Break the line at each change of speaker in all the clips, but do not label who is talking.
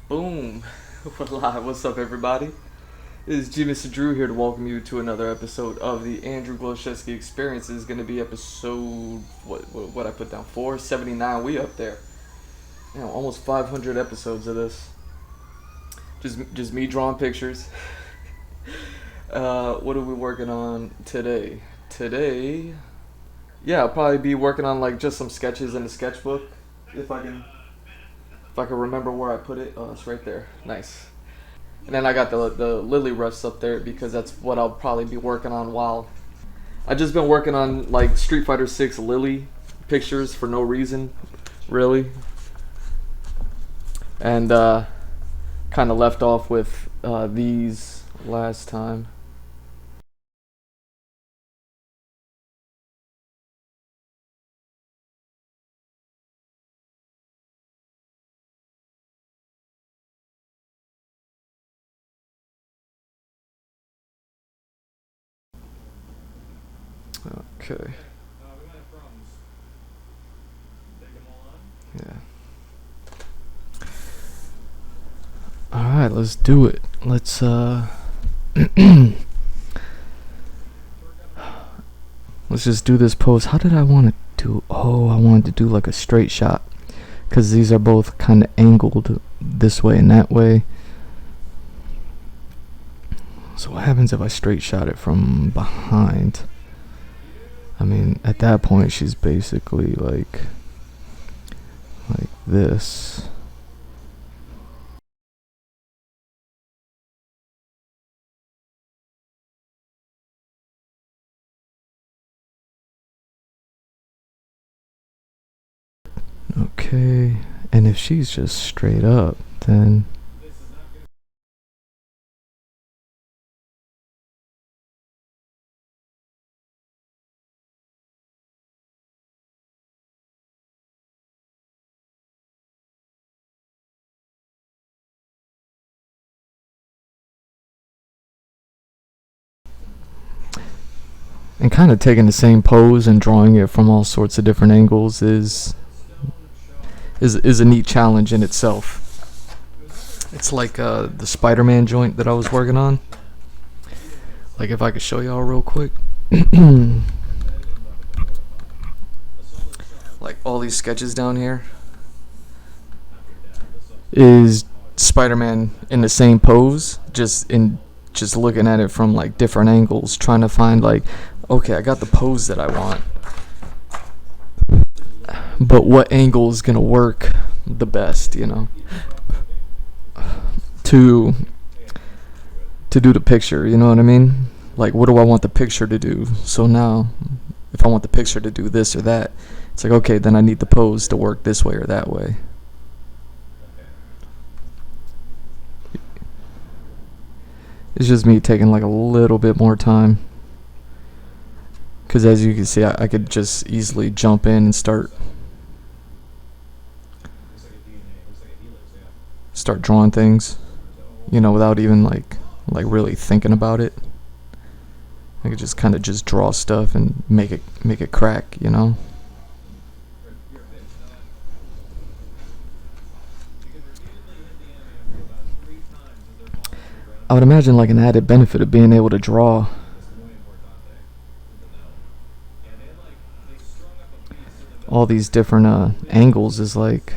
Boom. We're live. What's up, everybody? This is GMrDrew here to welcome you to another episode of the Andrew Goloszewski Experience. This is going to be episode, what I put down, 479. We up there. You know, almost 500 episodes of this. Just me drawing pictures. What are we working on today? Today, yeah, I'll probably be working on like just some sketches in the sketchbook. If I can remember where I put it. Oh, it's right there. Nice. And then I got the lily refs up there because that's what I'll probably be working on while I've just been working on like Street Fighter 6 Lily pictures for no reason, really. And kind of left off with these last time. Okay. Yeah. Alright, let's do it. Let's let's just do this pose. How did I want to do? Oh, I wanted to do like a straight shot because these are both kind of angled this way and that way. So what happens if I straight shot it from behind? I mean, at that point she's basically like this. Okay, and if she's just straight up, then and kind of taking the same pose and drawing it from all sorts of different angles is a neat challenge in itself. It's like the Spider-Man joint that I was working on. Like if I could show y'all real quick. Like all these sketches down here is Spider-Man in the same pose, just looking at it from like different angles, trying to find like, okay, I got the pose that I want, but what angle is gonna work the best, you know, to do the picture, you know what I mean? Like, what do I want the picture to do? So now, if I want the picture to do this or that, it's like, okay, then I need the pose to work this way or that way. It's just me taking like a little bit more time, because as you can see, I could just easily jump in and start drawing things, you know, without even like really thinking about it. I could just kind of just draw stuff and make it crack, you know. I would imagine like an added benefit of being able to draw all these different angles is like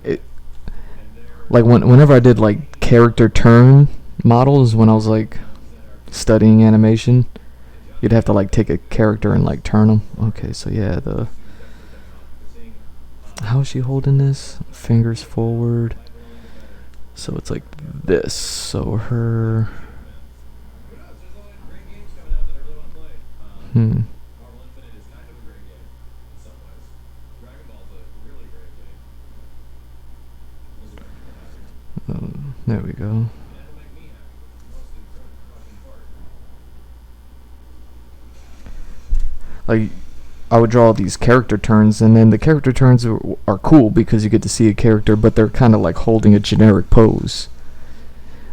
it, like whenever I did like character turn models when I was like studying animation, you'd have to like take a character and like turn them. Okay, so yeah, how is she holding this? Fingers forward. So it's like this. So her. There we go. Like, I would draw these character turns, and then the character turns are cool because you get to see a character, but they're kind of like holding a generic pose.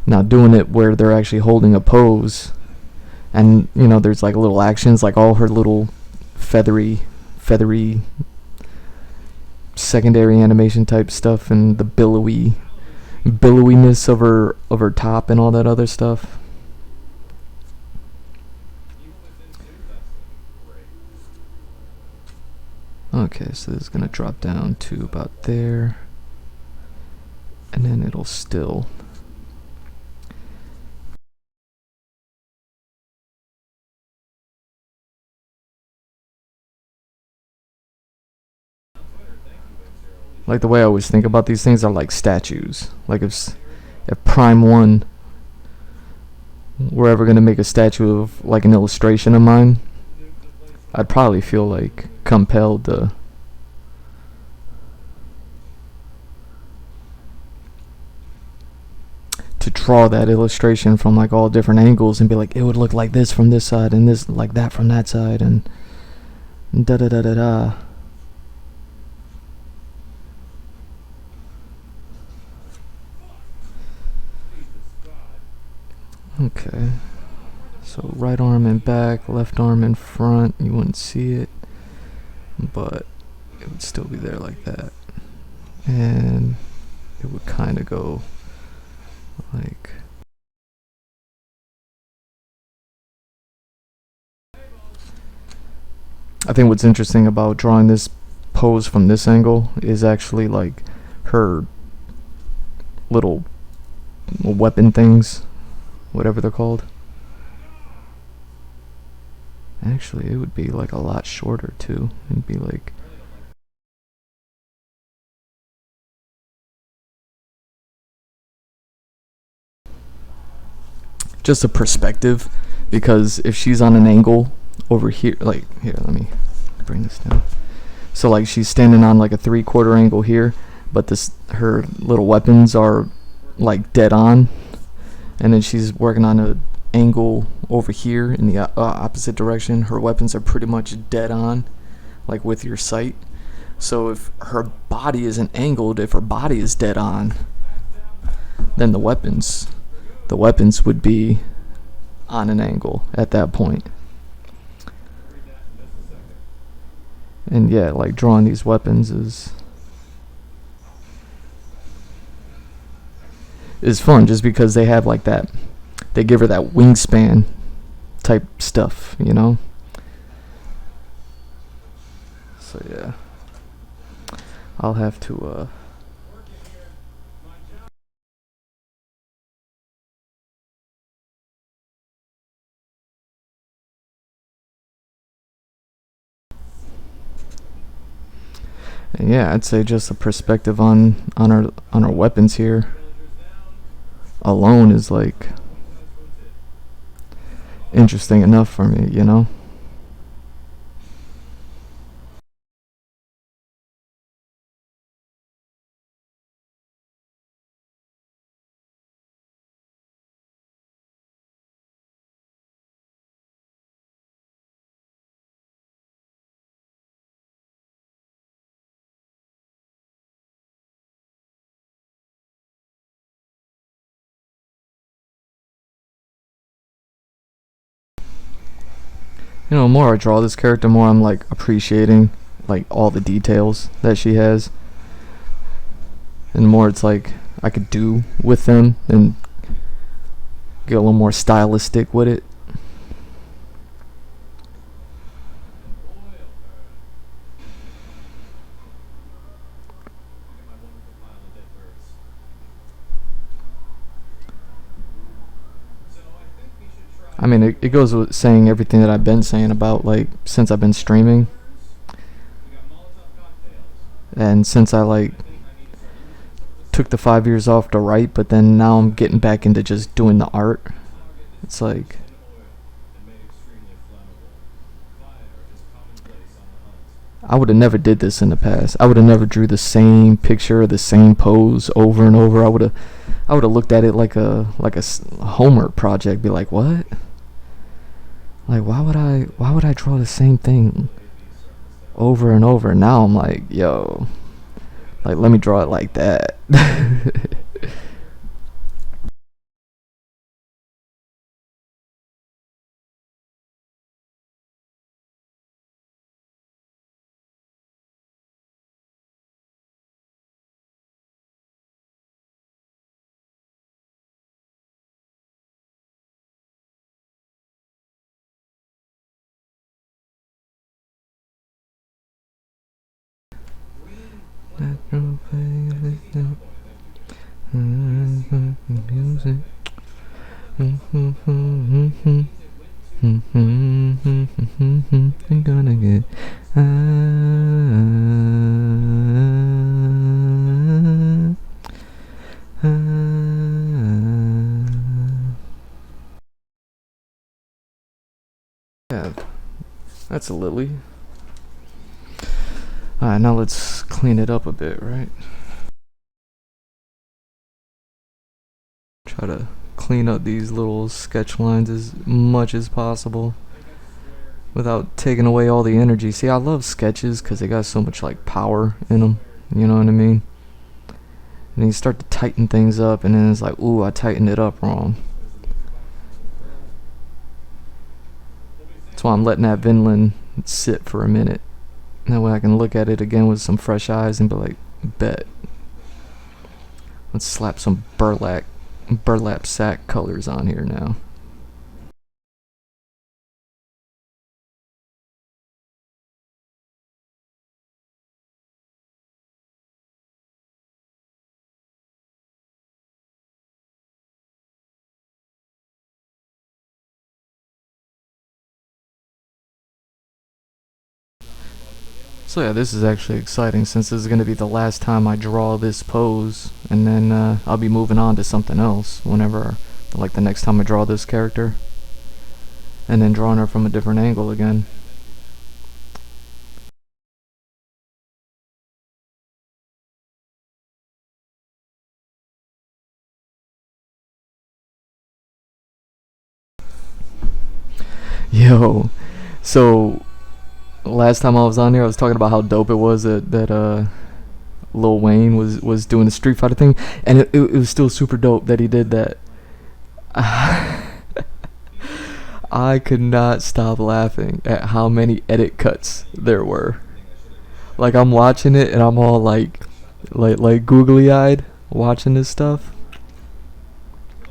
Now doing it where they're actually holding a pose, and you know there's like little actions, like all her little feathery feathery secondary animation type stuff, and the billowiness of her top and all that other stuff. Okay, so this is gonna drop down to about there, and then it'll still. Like, the way I always think about these things are like statues. Like, if Prime 1 were ever gonna make a statue of like an illustration of mine, I'd probably feel like compelled to draw that illustration from like all different angles and be like, it would look like this from this side and this like that from that side, and da da da da da. Okay, so right arm in back, left arm in front. You wouldn't see it, but it would still be there like that, and it would kind of go like. I think what's interesting about drawing this pose from this angle is actually like her little weapon things, whatever they're called. Actually, it would be like a lot shorter too. It'd be like. Just a perspective, because if she's on an angle over here, like here, let me bring this down. So like she's standing on like a 3/4 angle here, but her little weapons are like dead on, and then she's working on a angle over here in the opposite direction. Her weapons are pretty much dead on, like with your sight. So if her body isn't angled, if her body is dead on, then the weapons would be on an angle at that point. And yeah, like drawing these weapons is fun, just because they have like that, they give her that wingspan type stuff, you know? So yeah, I'll have to and yeah, I'd say just the perspective on our weapons here alone is like interesting enough for me, you know? You know, the more I draw this character, more I'm like appreciating like all the details that she has, and the more it's like I could do with them and get a little more stylistic with it. I mean, it goes with saying everything that I've been saying about like since I've been streaming, and since I like took the 5 years off to write, but then now I'm getting back into just doing the art. It's like I would have never did this in the past. I would have never drew the same picture, the same pose over and over. I would have looked at it like a homework project. Be like, what? Like, why would I draw the same thing over and over? Now I'm like, yo, like, let me draw it like that. that's a lily. Alright, now let's clean it up a bit, right? Try to clean up these little sketch lines as much as possible without taking away all the energy. See, I love sketches because they got so much like power in them, you know what I mean? And you start to tighten things up and then it's like, ooh, I tightened it up wrong. That's why I'm letting that Vinland sit for a minute. That way I can look at it again with some fresh eyes and be like, bet. Let's slap some burlap sack colors on here now. So yeah, this is actually exciting since this is going to be the last time I draw this pose, and then I'll be moving on to something else whenever, like the next time I draw this character, and then drawing her from a different angle again. Yo, so last time I was on here, I was talking about how dope it was that Lil Wayne was doing the Street Fighter thing, and it was still super dope that he did that. I could not stop laughing at how many edit cuts there were. Like I'm watching it and I'm all like googly eyed watching this stuff,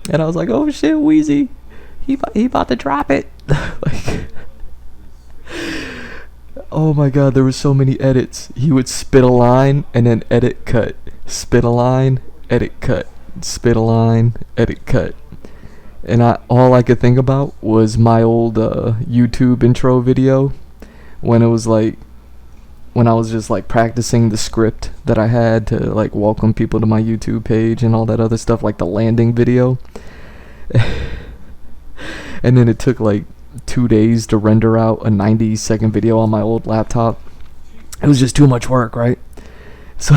and I was like, oh shit, Wheezy, he about to drop it. Like. Oh my god, there were so many edits. He would spit a line and then edit cut. Spit a line, edit cut. Spit a line, edit cut. And all I could think about was my old YouTube intro video when it was like when I was just like practicing the script that I had to like welcome people to my YouTube page and all that other stuff, like the landing video. And then it took like 2 days to render out a 90-second video on my old laptop. It was just too much work, right? So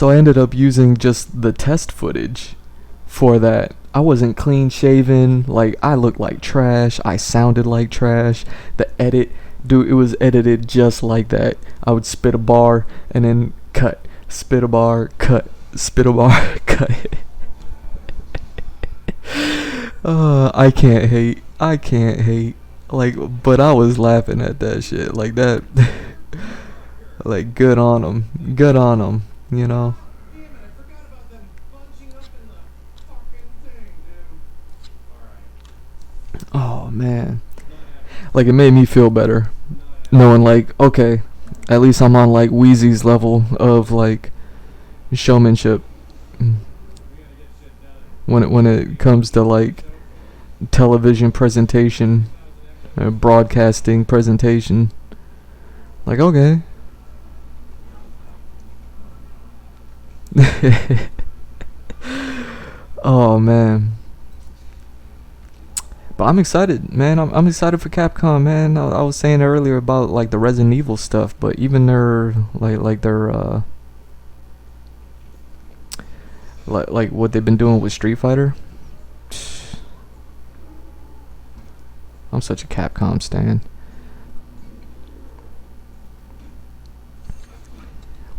I ended up using just the test footage for that. I wasn't clean shaven, like I looked like trash, I sounded like trash. The edit, dude, it was edited just like that. I would spit a bar and then cut, spit a bar, cut, spit a bar, cut. I can't hate. Like, but I was laughing at that shit. Like that. Like, good on them, you know. Oh man, like it made me feel better knowing like, okay, at least I'm on like Wheezy's level of like showmanship when it comes to like television presentation, broadcasting presentation. Like, okay. Oh man, but I'm excited, man. I'm excited for Capcom, man. I was saying earlier about like the Resident Evil stuff, but even their their like what they've been doing with Street Fighter. I'm such a Capcom stan.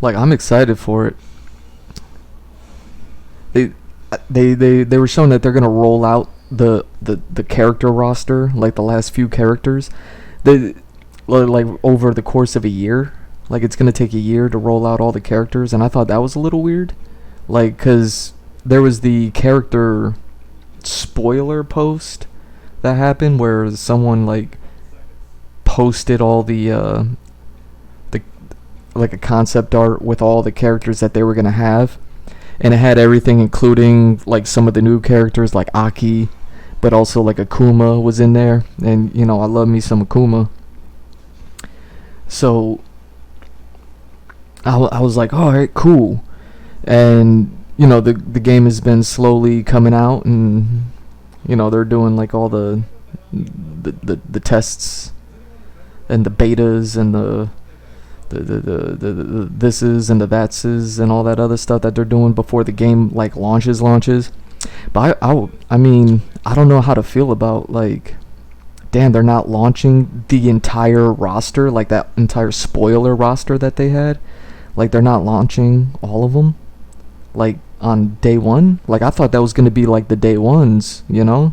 Like, I'm excited for it. They were showing that they're gonna roll out the character roster, like the last few characters. They like over the course of a year. Like it's gonna take a year to roll out all the characters, and I thought that was a little weird. Like, cause there was the character spoiler post that happened where someone like posted all the like a concept art with all the characters that they were gonna have, and it had everything including like some of the new characters like Aki, but also like Akuma was in there, and you know I love me some Akuma. So I was like, all right, cool. And you know the game has been slowly coming out, and you know they're doing like all the tests and the betas and the thises and the thatses and all that other stuff that they're doing before the game like launches. But I mean, I don't know how to feel about, like, damn, they're not launching the entire roster, like that entire spoiler roster that they had. Like, they're not launching all of them, like, on day one. Like, I thought that was gonna be like the day ones, you know.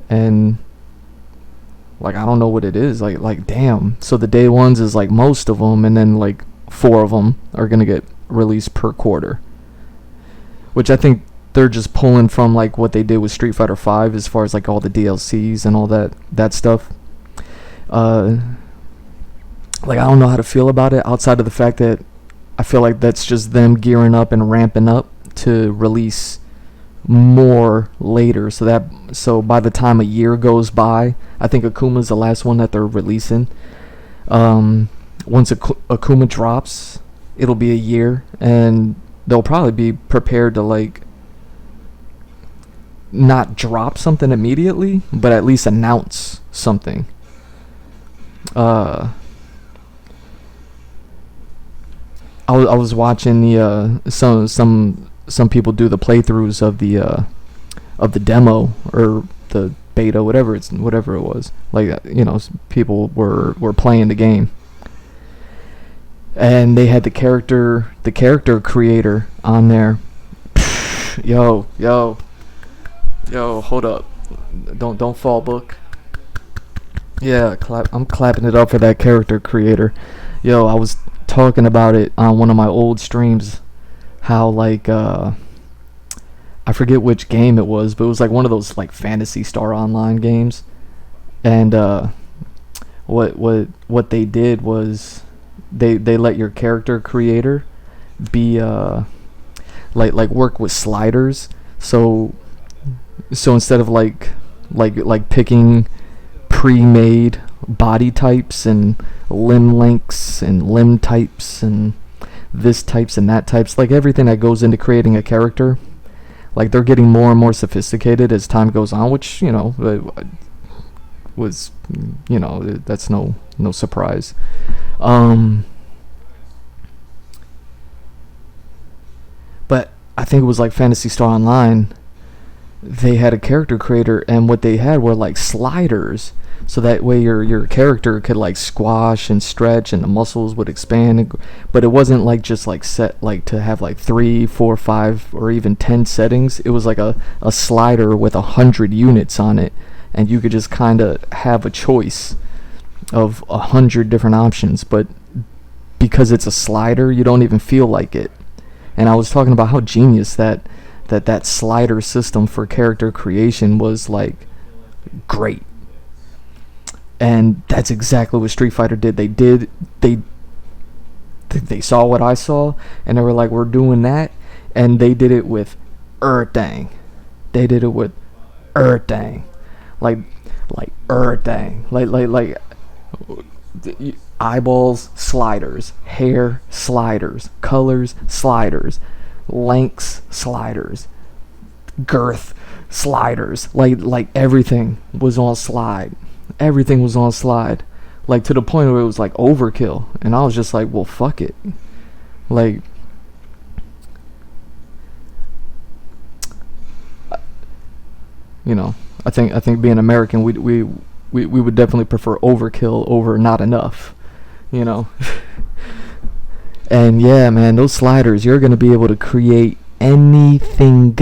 And like, I don't know what it is. Like damn. So the day ones is like most of them, and then like 4 of them are gonna get released per quarter. Which I think they're just pulling from like what they did with Street Fighter V as far as like all the DLCs and all that stuff. Like, I don't know how to feel about it outside of the fact that I feel like that's just them gearing up and ramping up to release more later, so by the time a year goes by, I think Akuma's the last one that they're releasing. Once Akuma drops, it'll be a year, and they'll probably be prepared to like not drop something immediately, but at least announce something. I was watching the some people do the playthroughs of the demo or the beta, whatever it was. Like, you know, people were playing the game, and they had the character creator on there. Yo, hold up! Don't fall, book. Yeah, I'm clapping it up for that character creator. Yo, I was talking about it on one of my old streams, how like I forget which game it was, but it was like one of those like Phantasy Star Online games, and what they did was they let your character creator be like work with sliders, so instead of like picking pre-made body types and limb lengths and limb types and this types and that types, like everything that goes into creating a character, like they're getting more and more sophisticated as time goes on, which, you know, was, you know, that's no surprise. But I think it was like Phantasy Star Online, they had a character creator, and what they had were like sliders, so that way your character could like squash and stretch and the muscles would expand, but it wasn't like just like set like to have like 3, 4, 5 or even 10 settings. It was like a slider with 100 units on it, and you could just kind of have a choice of 100 different options, but because it's a slider, you don't even feel like it. And I was talking about how genius that slider system for character creation was, like, great. And that's exactly what Street Fighter did. They saw what I saw, and they were like, we're doing that. And they did it with everything. They did it with everything. Like everything. Like eyeballs, sliders. Hair, sliders. Colors, sliders. Lengths, sliders. Girth, sliders. Like everything was on slide. Everything was on slide, like to the point where it was like overkill, and I was just like, well, fuck it. Like, you know, I think being American, we would definitely prefer overkill over not enough, you know. And yeah, man, those sliders, you're gonna be able to create anything,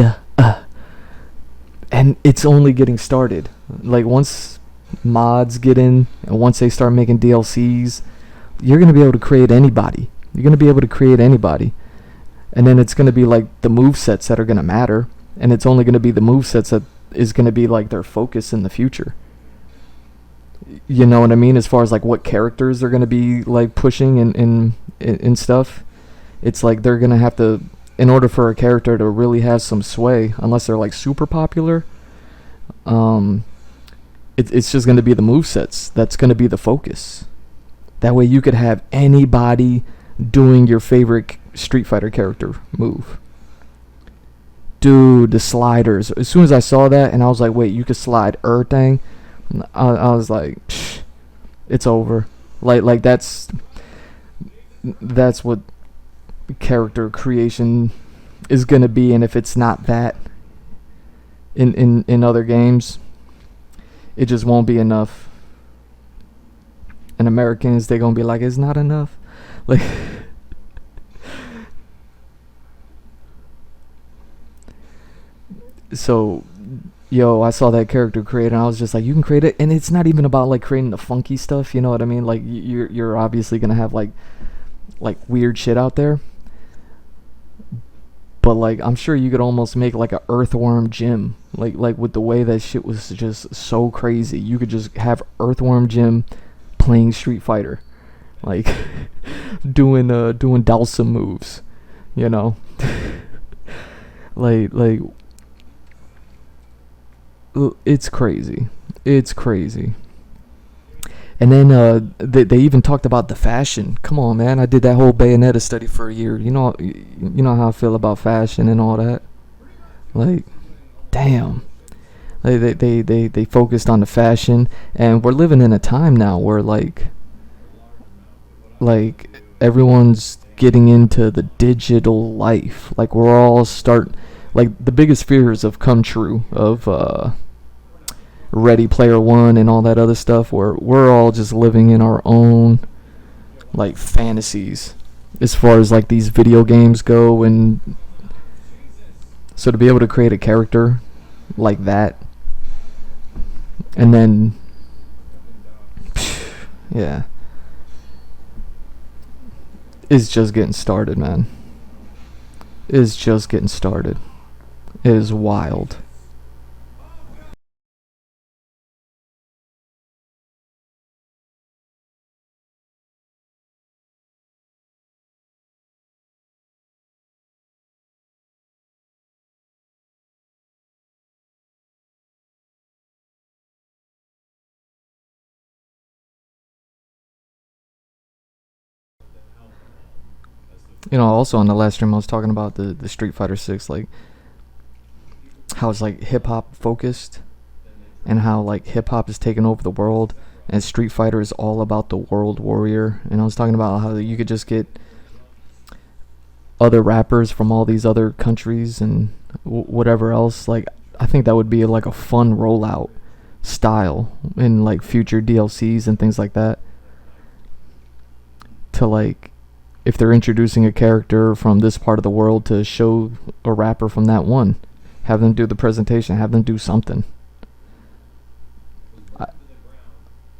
and it's only getting started. Like, once mods get in, and once they start making DLCs, you're going to be able to create anybody. You're going to be able to create anybody. And then it's going to be like the movesets that are going to matter, and it's only going to be the movesets that is going to be like their focus in the future. You know what I mean? As far as like what characters they're going to be like pushing and stuff. It's like they're going to have to, in order for a character to really have some sway, unless they're like super popular, it's just going to be the movesets. That's going to be the focus. That way you could have anybody doing your favorite Street Fighter character move. Dude, the sliders. As soon as I saw that, and I was like, wait, you could slide everything? I was like, psh. It's over. Like that's what character creation is gonna be, and if it's not that in other games, it just won't be enough. And Americans, they're gonna be like, it's not enough. Like, so, yo, I saw that character created, and I was just like, you can create it, and it's not even about like creating the funky stuff. You know what I mean? Like, you're obviously gonna have like weird shit out there, but like I'm sure you could almost make like a earthworm Jim, like with the way that shit was just so crazy. You could just have earthworm Jim playing Street Fighter, like doing Dalsum moves, you know. like it's crazy. It's crazy. And then they even talked about the fashion. Come on, man! I did that whole Bayonetta study for a year. You know how I feel about fashion and all that. Like, damn. They focused on the fashion, and we're living in a time now where like everyone's getting into the digital life. Like we're all like the biggest fears have come true of Ready Player One and all that other stuff, where we're all just living in our own like fantasies as far as like these video games go. And so to be able to create a character like that, and then yeah, it's just getting started, man. It's just getting started. It is wild. Also on the last stream I was talking about the Street Fighter 6, like how it's like hip hop focused, and how like hip hop is taking over the world, and Street Fighter is all about the world warrior. And I was talking about how you could just get other rappers from all these other countries and whatever else. Like, I think that would be like a fun rollout style in like future DLCs and things like that. To like, if they're introducing a character from this part of the world, to show a rapper from that one, have them do the presentation, have them do something. I,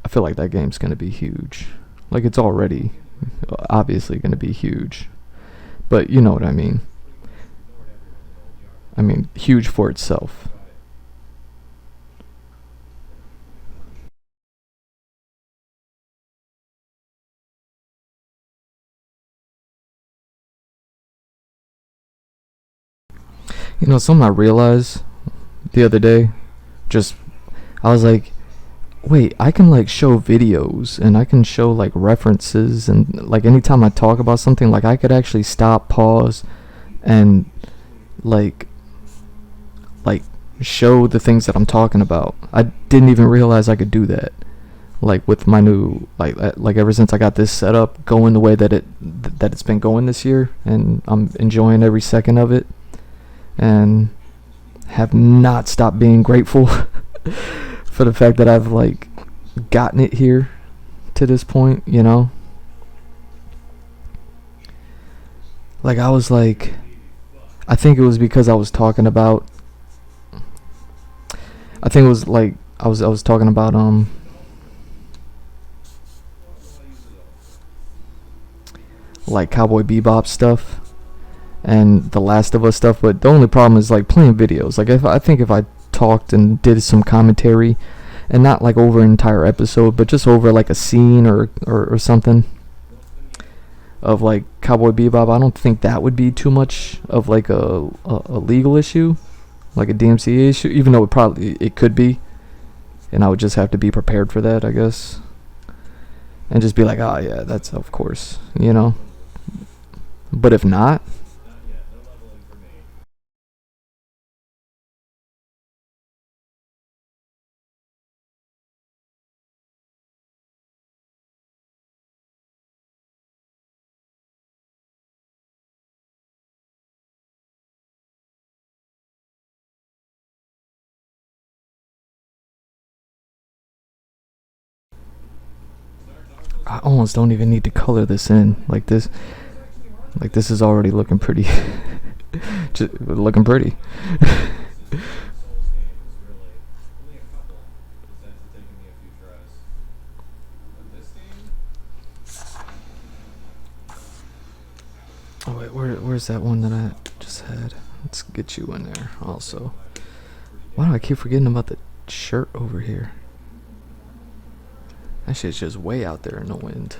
I feel like that game's gonna be huge. Like, it's already obviously gonna be huge, but you know what I mean. I mean, huge for itself. Something I realized the other day, just I was like, wait, I can like show videos, and I can show like references, and like anytime I talk about something, like I could actually stop, pause, and like like show the things that I'm talking about. I didn't even realize I could do that. Like with my new like ever since I got this set up going the way that it's been going this year, and I'm enjoying every second of it, and have not stopped being grateful for the fact that I've like gotten it here to this point. Like, I was like, I think it was because I think it was like I was talking about like Cowboy Bebop stuff and The Last of Us stuff, but the only problem is like playing videos. Like, if I talked and did some commentary, and not like over an entire episode, but just over like a scene or something of like Cowboy Bebop, I don't think that would be too much of like a legal issue, like a DMCA issue, even though it could be, and I would just have to be prepared for that, I guess, and just be like, oh yeah, that's of course. But if not, I almost don't even need to color this in. Like this is already looking pretty. Just looking pretty. Oh wait, where's that one that I just had? Let's get you in there also. Why do I keep forgetting about the shirt over here? That shit's just way out there in the wind.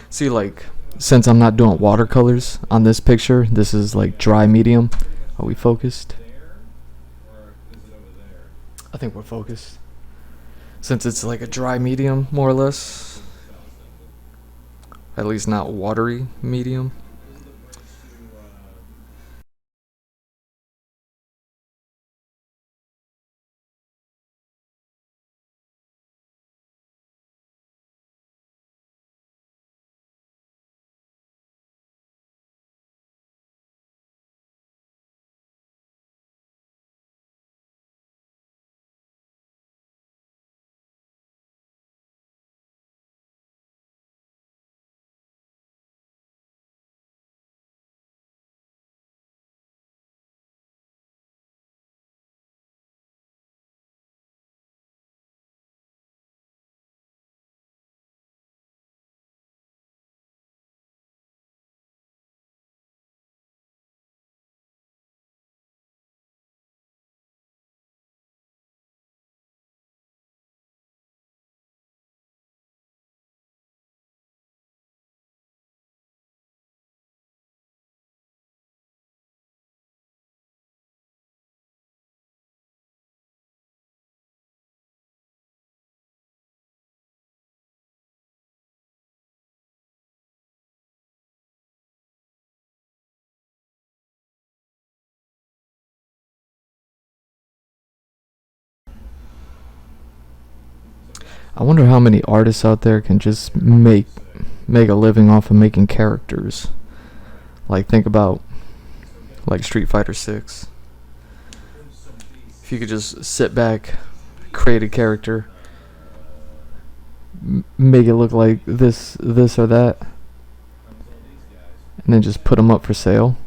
See, like, since I'm not doing watercolors on this picture, this is like dry medium. Are we focused? I think we're focused. Since it's like a dry medium, more or less. At least not watery medium. I wonder how many artists out there can just make a living off of making characters. Like, think about like Street Fighter 6. If you could just sit back, create a character, make it look like this or that, and then just put them up for sale.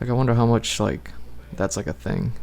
Like, I wonder how much, like, that's like a thing.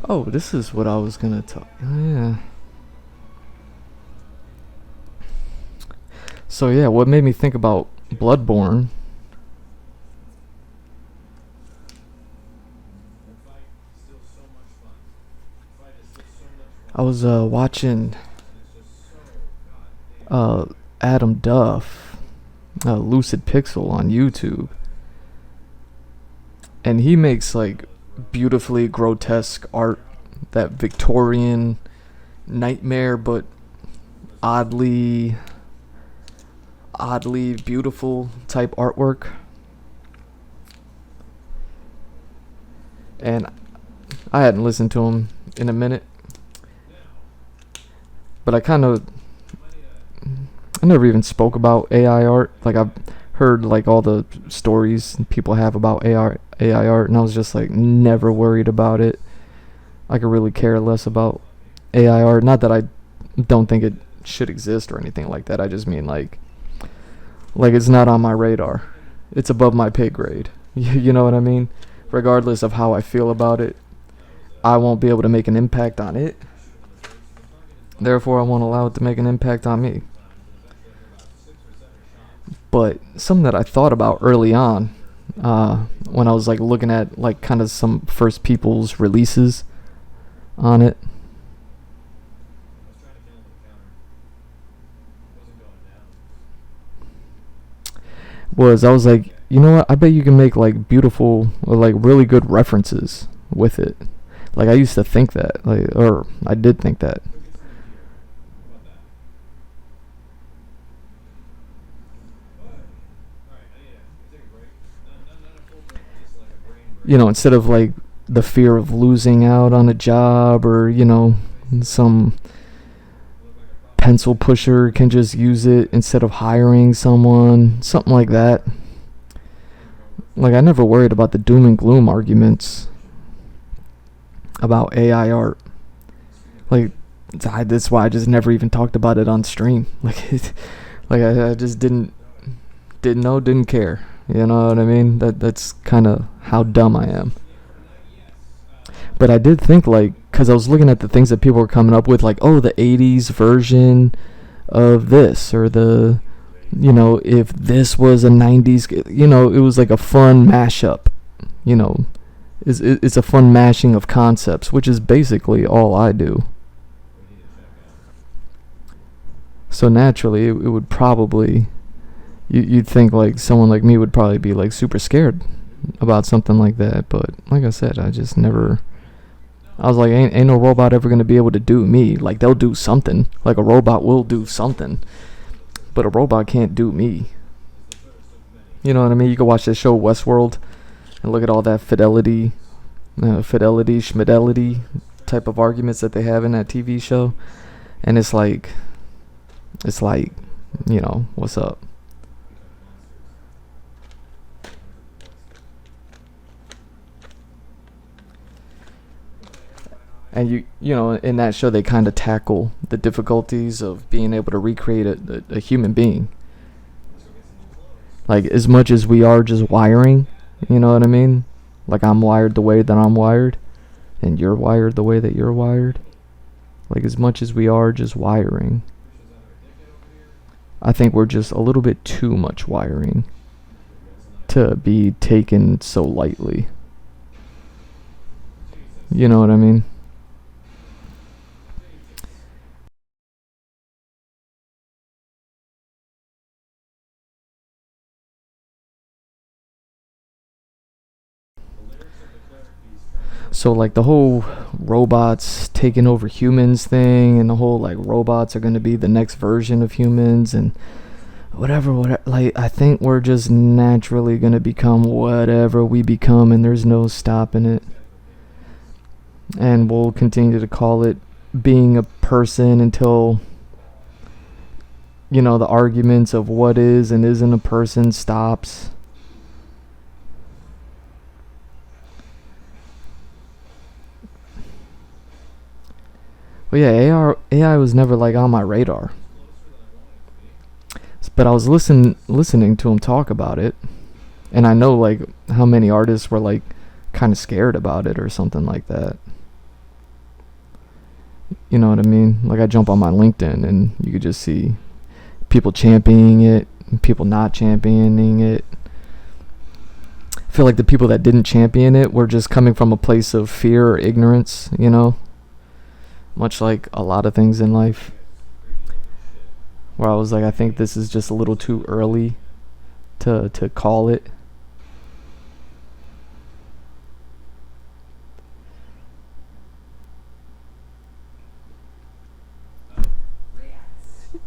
Oh, this is what I was gonna talk. Oh, yeah. So yeah, what made me think about Bloodborne? I was watching Adam Duff, Lucid Pixel on YouTube, and he makes like beautifully grotesque art, that Victorian nightmare, but oddly beautiful type artwork. and I hadn't listened to him in a minute, but I never even spoke about AI art. Like, I've heard like all the stories people have about AI art, and I was just like never worried about it. I could really care less about AI art. Not that I don't think it should exist or anything like that. I just mean like it's not on my radar. It's above my pay grade. You know what I mean? Regardless of how I feel about it, I won't be able to make an impact on it. Therefore, I won't allow it to make an impact on me. But something that I thought about early on, when I was like looking at like kind of some first people's releases on it, I was like, you know what? I bet you can make like beautiful or like really good references with it. Like, I used to think that, like, or I did think that. You know, instead of like the fear of losing out on a job, or some pencil pusher can just use it instead of hiring someone, something like that. Like, I never worried about the doom and gloom arguments about AI art. Like, that's why I just never even talked about it on stream. I just didn't know, didn't care. You know what I mean? That's kind of how dumb I am. But I did think, like, because I was looking at the things that people were coming up with, like, oh, the 80s version of this, or the, if this was a 90s, it was like a fun mashup, it's a fun mashing of concepts, which is basically all I do. So naturally, it would probably, you'd think like someone like me would probably be like super scared about something like that. But like I said, I just never, I was like, ain't no robot ever going to be able to do me. Like, they'll do something. Like, a robot will do something. But a robot can't do me. You know what I mean? You can watch this show Westworld and look at all that fidelity, schmidelity type of arguments that they have in that TV show. And it's like, what's up? And in that show, they kind of tackle the difficulties of being able to recreate a human being. Like, as much as we are just wiring, you know what I mean? Like, I'm wired the way that I'm wired, and you're wired the way that you're wired. Like, as much as we are just wiring, I think we're just a little bit too much wiring to be taken so lightly. You know what I mean? So, like, the whole robots taking over humans thing, and the whole, like, robots are going to be the next version of humans, and whatever, like, I think we're just naturally going to become whatever we become, and there's no stopping it. And we'll continue to call it being a person until, the arguments of what is and isn't a person stops. But yeah, AI was never like on my radar. But I was listening to him talk about it, and I know like how many artists were like kind of scared about it or something like that. You know what I mean? Like, I jump on my LinkedIn and you could just see people championing it, and people not championing it. I feel like the people that didn't champion it were just coming from a place of fear or ignorance, much like a lot of things in life, where I was like, I think this is just a little too early to call it.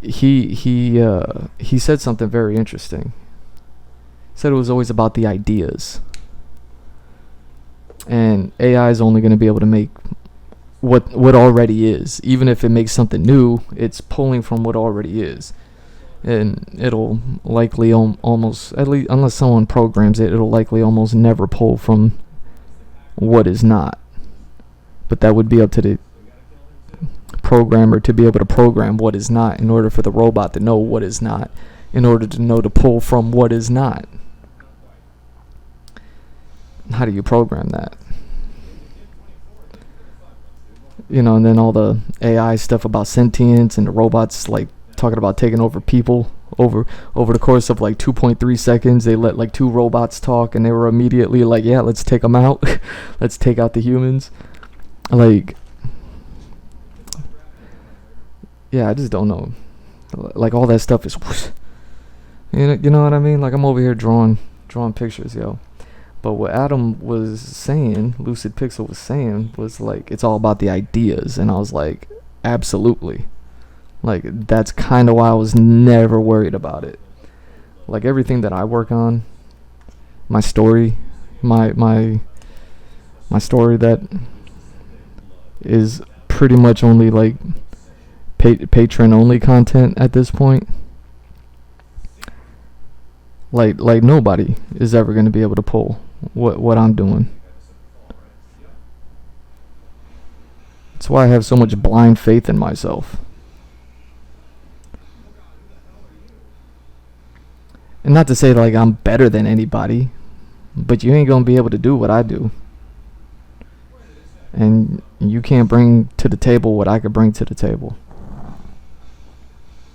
He said something very interesting. He said it was always about the ideas.
And AI is only going to be able to make what already is. Even if it makes something new, it's pulling from what already is. And it'll likely almost, at least unless someone programs it, it'll likely almost never pull from what is not. But that would be up to the programmer to be able to program what is not in order for the robot to know what is not, in order to know to pull from what is not. How do you program that? And then all the AI stuff about sentience and the robots like talking about taking over people over the course of like 2.3 seconds. They let like 2 robots talk and they were immediately like, yeah, let's take them out. Let's take out the humans. Like, yeah, I just don't know. Like all that stuff is, you know what I mean? Like I'm over here drawing pictures, yo. But what Adam was saying, Lucid Pixel was saying, was like it's all about the ideas, and I was like, absolutely. Like that's kind of why I was never worried about it. Like everything that I work on, my story, my story that is pretty much only like patron only content at this point. Like nobody is ever going to be able to pull what I'm doing. That's why I have so much blind faith in myself. And not to say like I'm better than anybody, but you ain't going to be able to do what I do. And you can't bring to the table what I could bring to the table.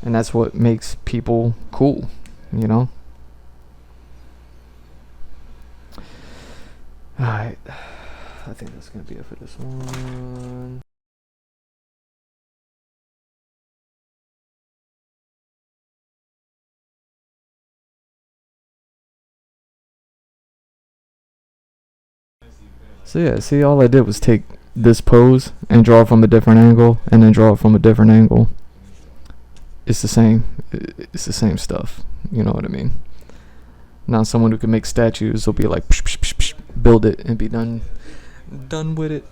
And that's what makes people cool, you know? Alright. I think that's going to be it for this one. So yeah, see, all I did was take this pose and draw it from a different angle, and then draw it from a different angle. It's the same. It's the same stuff. You know what I mean? Now someone who can make statues will be like, psh, psh, psh, psh, build it and be done with it.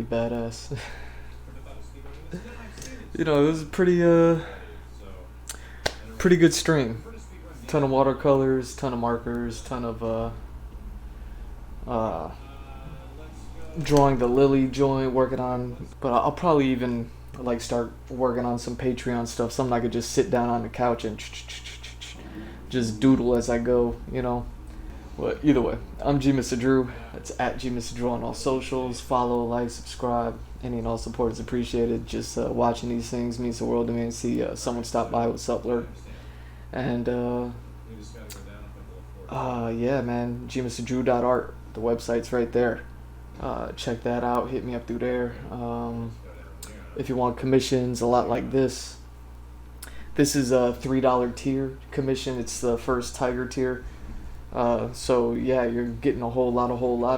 Badass. It was a pretty good stream. Ton of watercolors, ton of markers, ton of drawing the lily joint, working on, but I'll probably even like start working on some Patreon stuff, something I could just sit down on the couch and just doodle as I go, But either way, I'm GMrDrew. That's at GMrDrew on all socials. Follow, like, subscribe. Any and all support is appreciated. Just watching these things means the world to me, and see someone stop by. What's up, Lurk? And yeah, man, GMrDrew.Art. The website's right there. Check that out. Hit me up through there. If you want commissions, a lot like this. This is a $3 tier commission. It's the first Tiger tier. So yeah, you're getting a whole lot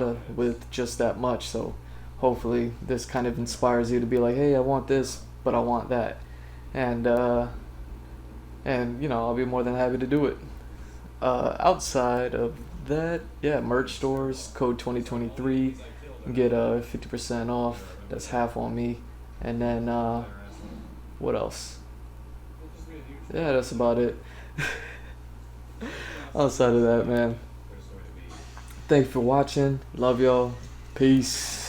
of with just that much. So hopefully this kind of inspires you to be like, hey, I want this, but I want that, and I'll be more than happy to do it. Outside of that, yeah, merch stores, code 2023, get 50% off. That's half on me. And then what else? Yeah, that's about it. Outside of that, man, thanks for watching. Love y'all. Peace.